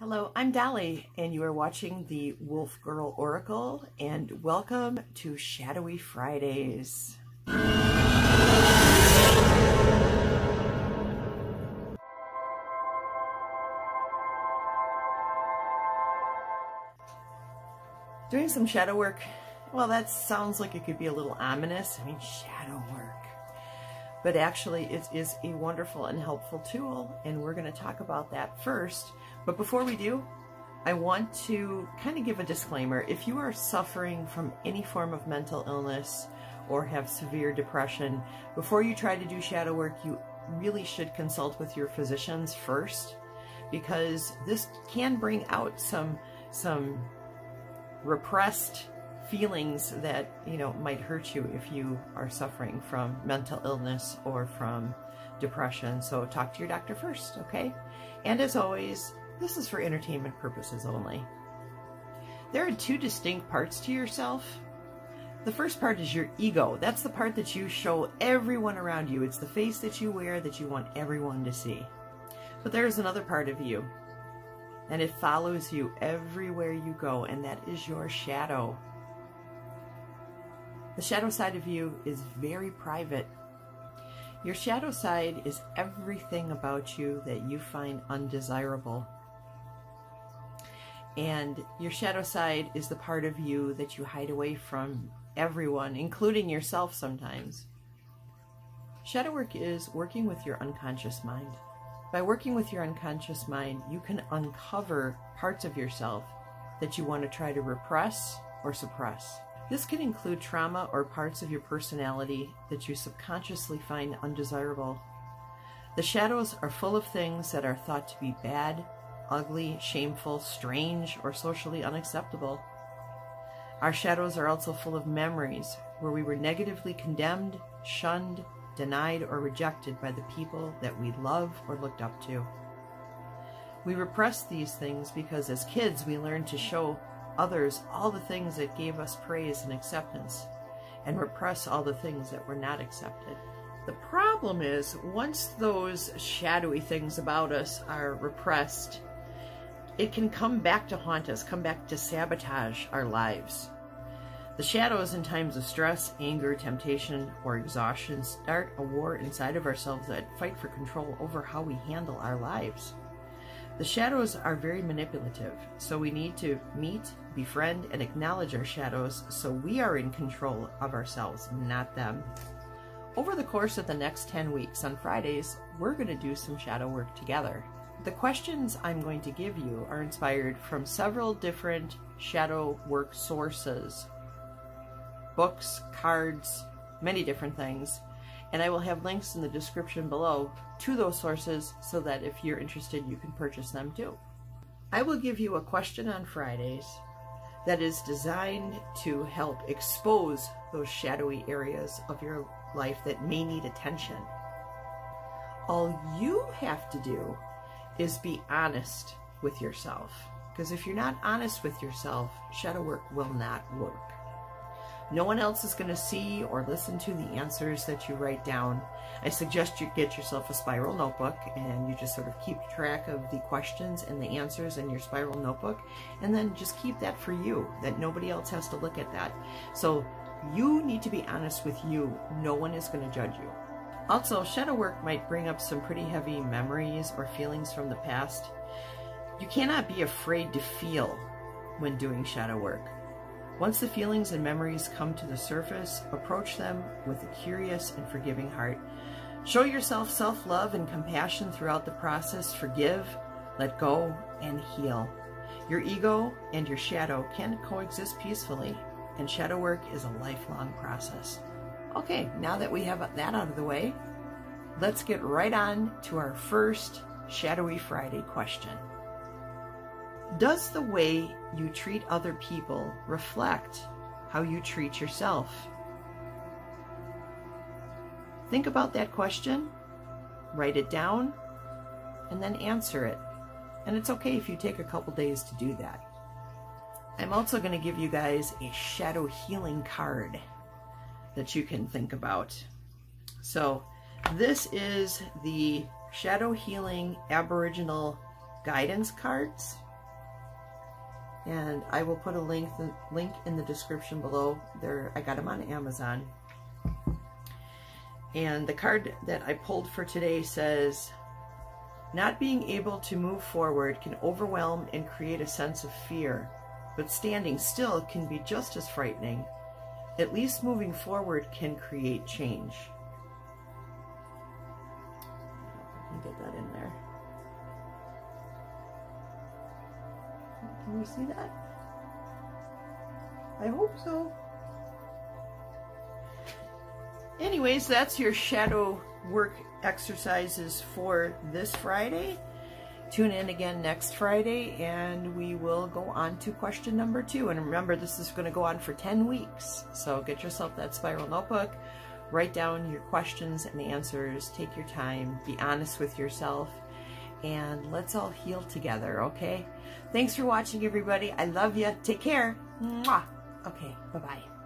Hello, I'm Dali, and you are watching the Wolf Girl Oracle, and welcome to Shadowy Fridays. Doing some shadow work, well, that sounds like it could be a little ominous. I mean, shadow work. But actually, it is a wonderful and helpful tool, and we're going to talk about that first. But before we do, I want to kind of give a disclaimer. If you are suffering from any form of mental illness or have severe depression, before you try to do shadow work, you really should consult with your physicians first, because this can bring out some repressed feelings that, might hurt you if you are suffering from mental illness or from depression. So talk to your doctor first, okay? And as always, this is for entertainment purposes only. There are two distinct parts to yourself. The first part is your ego. That's the part that you show everyone around you. It's the face that you wear that you want everyone to see. But there's another part of you, and it follows you everywhere you go, and that is your shadow. The shadow side of you is very private. Your shadow side is everything about you that you find undesirable. And your shadow side is the part of you that you hide away from everyone, including yourself sometimes. Shadow work is working with your unconscious mind. By working with your unconscious mind, you can uncover parts of yourself that you want to try to repress or suppress. This can include trauma or parts of your personality that you subconsciously find undesirable. The shadows are full of things that are thought to be bad, ugly, shameful, strange, or socially unacceptable. Our shadows are also full of memories where we were negatively condemned, shunned, denied, or rejected by the people that we love or looked up to. We repress these things because as kids we learned to show others all the things that gave us praise and acceptance, and repress all the things that were not accepted. The problem is, once those shadowy things about us are repressed, it can come back to haunt us, come back to sabotage our lives. The shadows in times of stress, anger, temptation, or exhaustion start a war inside of ourselves that fight for control over how we handle our lives. The shadows are very manipulative, so we need to meet, befriend, and acknowledge our shadows so we are in control of ourselves, not them. Over the course of the next 10 weeks on Fridays, we're going to do some shadow work together. The questions I'm going to give you are inspired from several different shadow work sources. Books, cards, many different things. And I will have links in the description below to those sources so that if you're interested, you can purchase them too. I will give you a question on Fridays that is designed to help expose those shadowy areas of your life that may need attention. All you have to do is be honest with yourself. Because if you're not honest with yourself, shadow work will not work. No one else is going to see or listen to the answers that you write down. I suggest you get yourself a spiral notebook and you just sort of keep track of the questions and the answers in your spiral notebook, and then just keep that for you, that nobody else has to look at that. So you need to be honest with you. No one is going to judge you. Also, shadow work might bring up some pretty heavy memories or feelings from the past. You cannot be afraid to feel when doing shadow work. Once the feelings and memories come to the surface, approach them with a curious and forgiving heart. Show yourself self-love and compassion throughout the process. Forgive, let go, and heal. Your ego and your shadow can coexist peacefully, and shadow work is a lifelong process. Okay, now that we have that out of the way, let's get right on to our first Shadowy Friday question. Does the way you treat other people reflect how you treat yourself? Think about that question, write it down, and then answer it. And it's okay if you take a couple days to do that. I'm also going to give you guys a shadow healing card that you can think about. So this is the Shadow Healing Aboriginal Guidance Cards. And I will put a link in the description below. I got them on Amazon. And the card that I pulled for today says, not being able to move forward can overwhelm and create a sense of fear, but standing still can be just as frightening. At least moving forward can create change. Let me get that in there. Can you see that? I hope so. Anyways, that's your shadow work exercises for this Friday. Tune in again next Friday and we will go on to question number 2. And remember, this is going to go on for 10 weeks. So get yourself that spiral notebook, write down your questions and answers, take your time, be honest with yourself, and let's all heal together, okay? Thanks for watching, everybody. I love you. Take care. Mwah. Okay, bye-bye.